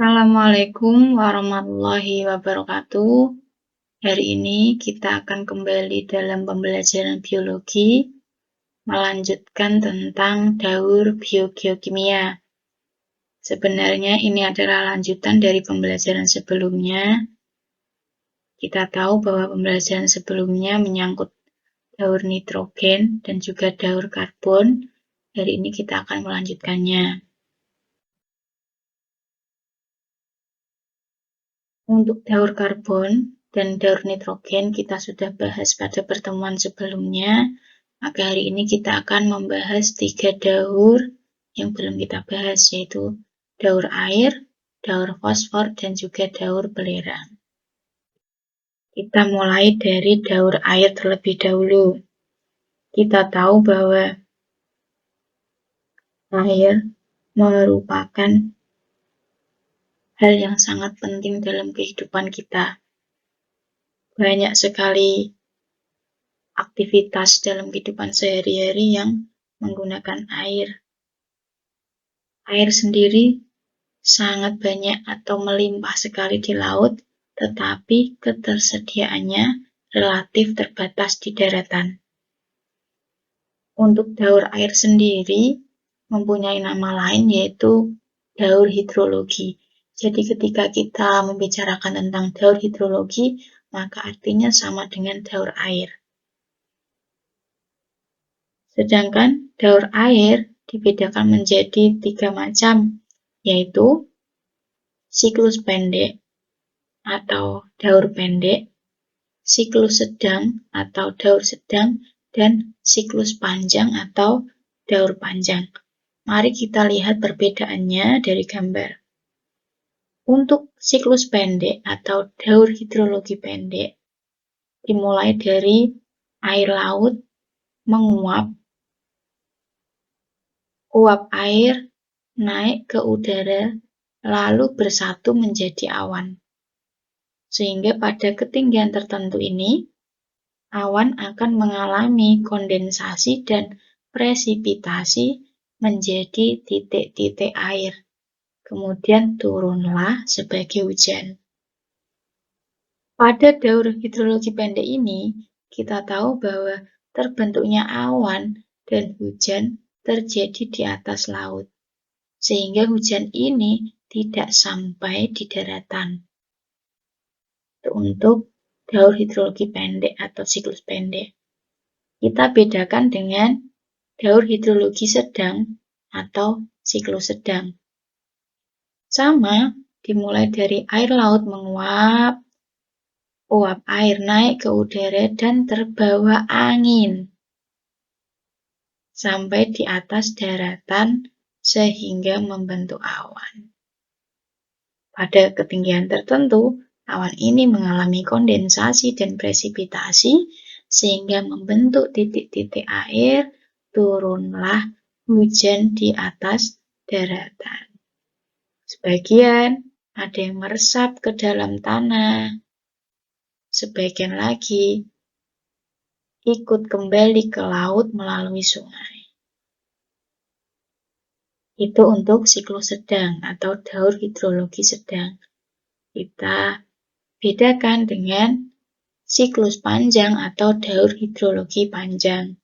Assalamualaikum warahmatullahi wabarakatuh. Hari ini kita akan kembali dalam pembelajaran biologi, melanjutkan tentang daur biogeokimia. Sebenarnya ini adalah lanjutan dari pembelajaran sebelumnya. Kita tahu bahwa pembelajaran sebelumnya menyangkut daur nitrogen dan juga daur karbon. Hari ini kita akan melanjutkannya. Untuk daur karbon dan daur nitrogen kita sudah bahas pada pertemuan sebelumnya, maka hari ini kita akan membahas 3 daur yang belum kita bahas, yaitu daur air, daur fosfor, dan juga daur belerang. Kita mulai dari daur air terlebih dahulu. Kita tahu bahwa air merupakan hal yang sangat penting dalam kehidupan kita. Banyak sekali aktivitas dalam kehidupan sehari-hari yang menggunakan air. Air sendiri sangat banyak atau melimpah sekali di laut, tetapi ketersediaannya relatif terbatas di daratan. Untuk daur air sendiri mempunyai nama lain yaitu daur hidrologi. Jadi ketika kita membicarakan tentang daur hidrologi, maka artinya sama dengan daur air. Sedangkan daur air dibedakan menjadi 3 macam, yaitu siklus pendek atau daur pendek, siklus sedang atau daur sedang, dan siklus panjang atau daur panjang. Mari kita lihat perbedaannya dari gambar. Untuk siklus pendek atau daur hidrologi pendek, dimulai dari air laut menguap, uap air naik ke udara lalu bersatu menjadi awan. Sehingga pada ketinggian tertentu ini, awan akan mengalami kondensasi dan presipitasi menjadi titik-titik air. Kemudian turunlah sebagai hujan. Pada daur hidrologi pendek ini, kita tahu bahwa terbentuknya awan dan hujan terjadi di atas laut, sehingga hujan ini tidak sampai di daratan. Untuk daur hidrologi pendek atau siklus pendek, kita bedakan dengan daur hidrologi sedang atau siklus sedang. Sama, dimulai dari air laut menguap, uap air naik ke udara dan terbawa angin sampai di atas daratan sehingga membentuk awan. Pada ketinggian tertentu, awan ini mengalami kondensasi dan presipitasi sehingga membentuk titik-titik air, turunlah hujan di atas daratan. Sebagian ada yang meresap ke dalam tanah, sebagian lagi ikut kembali ke laut melalui sungai. Itu untuk siklus sedang atau daur hidrologi sedang. Kita bedakan dengan siklus panjang atau daur hidrologi panjang.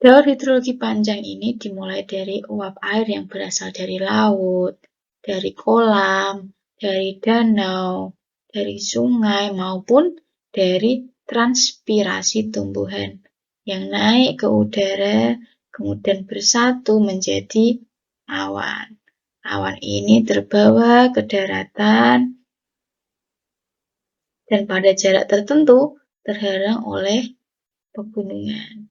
Daur hidrologi panjang ini dimulai dari uap air yang berasal dari laut, dari kolam, dari danau, dari sungai, maupun dari transpirasi tumbuhan yang naik ke udara, kemudian bersatu menjadi awan. Awan ini terbawa ke daratan dan pada jarak tertentu terhalang oleh pegunungan.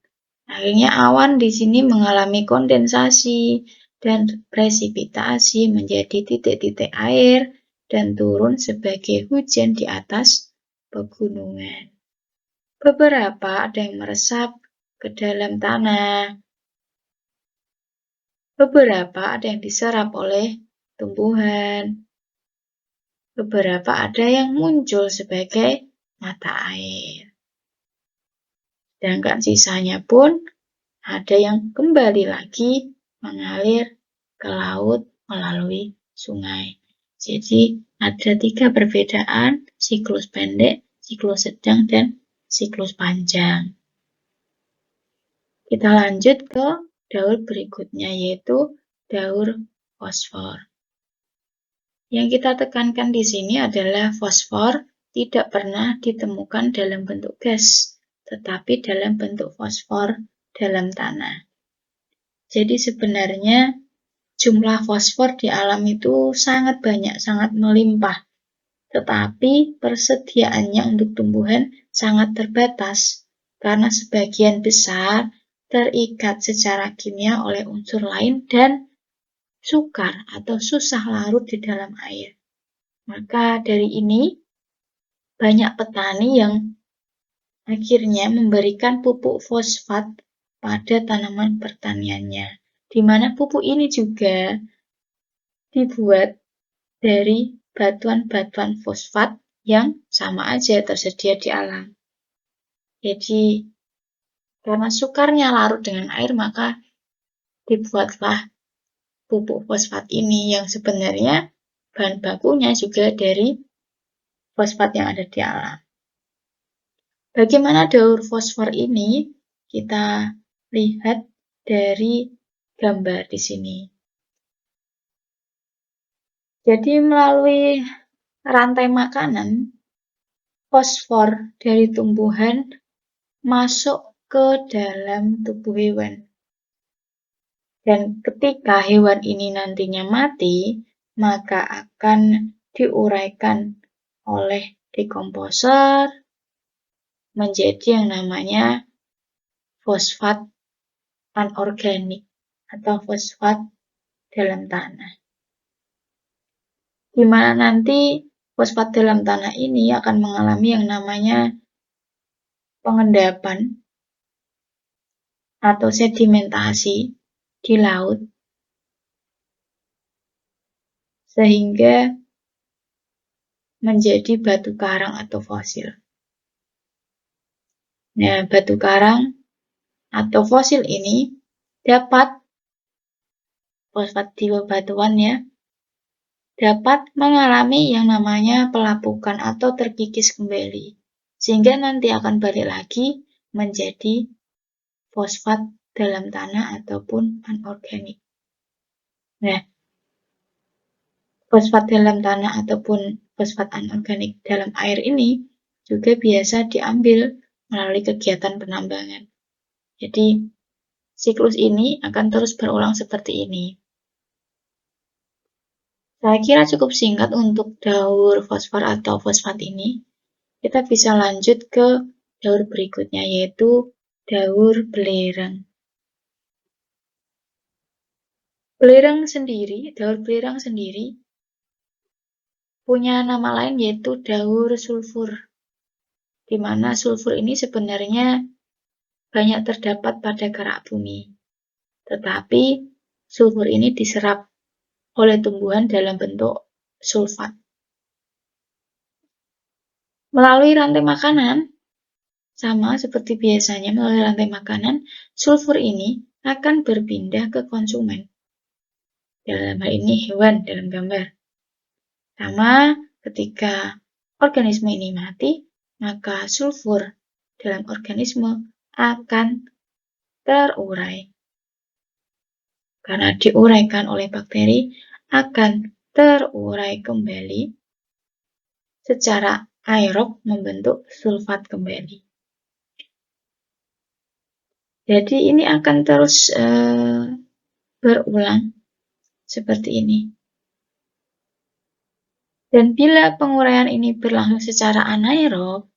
Akhirnya awan di sini mengalami kondensasi dan presipitasi menjadi titik-titik air dan turun sebagai hujan di atas pegunungan. Beberapa ada yang meresap ke dalam tanah. Beberapa ada yang diserap oleh tumbuhan. Beberapa ada yang muncul sebagai mata air. Sedangkan sisanya pun ada yang kembali lagi mengalir ke laut melalui sungai. Jadi ada 3 perbedaan, siklus pendek, siklus sedang, dan siklus panjang. Kita lanjut ke daur berikutnya, yaitu daur fosfor. Yang kita tekankan di sini adalah fosfor tidak pernah ditemukan dalam bentuk gas, tetapi dalam bentuk fosfor dalam tanah. Jadi sebenarnya jumlah fosfor di alam itu sangat banyak, sangat melimpah. Tetapi persediaannya untuk tumbuhan sangat terbatas, karena sebagian besar terikat secara kimia oleh unsur lain dan sukar atau susah larut di dalam air. Maka dari ini, banyak petani yang akhirnya memberikan pupuk fosfat pada tanaman pertaniannya, di mana pupuk ini juga dibuat dari batuan-batuan fosfat yang sama aja tersedia di alam. Jadi, karena sukarnya larut dengan air, maka dibuatlah pupuk fosfat ini yang sebenarnya bahan bakunya juga dari fosfat yang ada di alam. Bagaimana daur fosfor ini? Kita lihat dari gambar di sini. Jadi melalui rantai makanan, fosfor dari tumbuhan masuk ke dalam tubuh hewan. Dan ketika hewan ini nantinya mati, maka akan diuraikan oleh dekomposer menjadi yang namanya fosfat anorganik atau fosfat dalam tanah. Di mana nanti fosfat dalam tanah ini akan mengalami yang namanya pengendapan atau sedimentasi di laut, sehingga menjadi batu karang atau fosil. Nah, batu karang atau fosil ini dapat, fosfat di bebatuan ya, dapat mengalami yang namanya pelapukan atau terkikis kembali, sehingga nanti akan balik lagi menjadi fosfat dalam tanah ataupun anorganik. Nah, fosfat dalam tanah ataupun fosfat anorganik dalam air ini juga biasa diambil melalui kegiatan penambangan. Jadi, siklus ini akan terus berulang seperti ini. Saya kira cukup singkat untuk daur fosfor atau fosfat ini. Kita bisa lanjut ke daur berikutnya, yaitu daur belerang. Daur belerang sendiri punya nama lain yaitu daur sulfur, di mana sulfur ini sebenarnya banyak terdapat pada kerak bumi. Tetapi sulfur ini diserap oleh tumbuhan dalam bentuk sulfat. Melalui rantai makanan, sama seperti biasanya melalui rantai makanan, sulfur ini akan berpindah ke konsumen. Dalam hal ini hewan dalam gambar. Sama ketika organisme ini mati, maka sulfur dalam organisme akan terurai. Karena diuraikan oleh bakteri, akan terurai kembali secara aerob membentuk sulfat kembali. Jadi ini akan terus berulang seperti ini. Dan bila penguraian ini berlangsung secara anaerob,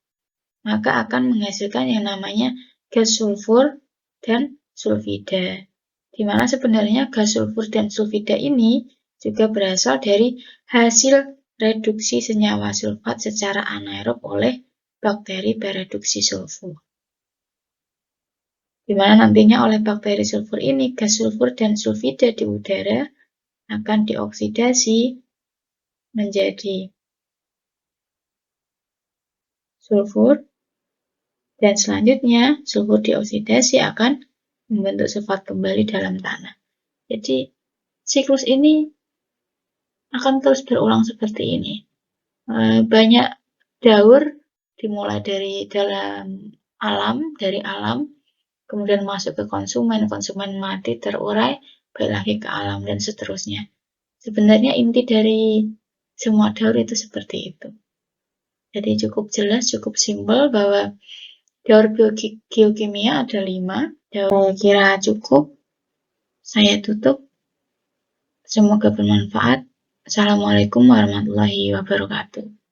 maka akan menghasilkan yang namanya gas sulfur dan sulfida. Di mana sebenarnya gas sulfur dan sulfida ini juga berasal dari hasil reduksi senyawa sulfat secara anaerob oleh bakteri bereduksi sulfur. Di mana nantinya oleh bakteri sulfur ini, gas sulfur dan sulfida di udara akan dioksidasi menjadi sulfur, dan selanjutnya sulfur dioksidasi akan membentuk sulfat kembali dalam tanah. Jadi siklus ini akan terus berulang seperti ini. Banyak daur dimulai dari alam, kemudian masuk ke konsumen mati, terurai, balik lagi ke alam, dan seterusnya. Sebenarnya inti dari semua daur itu seperti itu. Jadi cukup jelas, cukup simpel bahwa daur geokimia ada 5. Saya kira cukup. Saya tutup. Semoga bermanfaat. Assalamualaikum warahmatullahi wabarakatuh.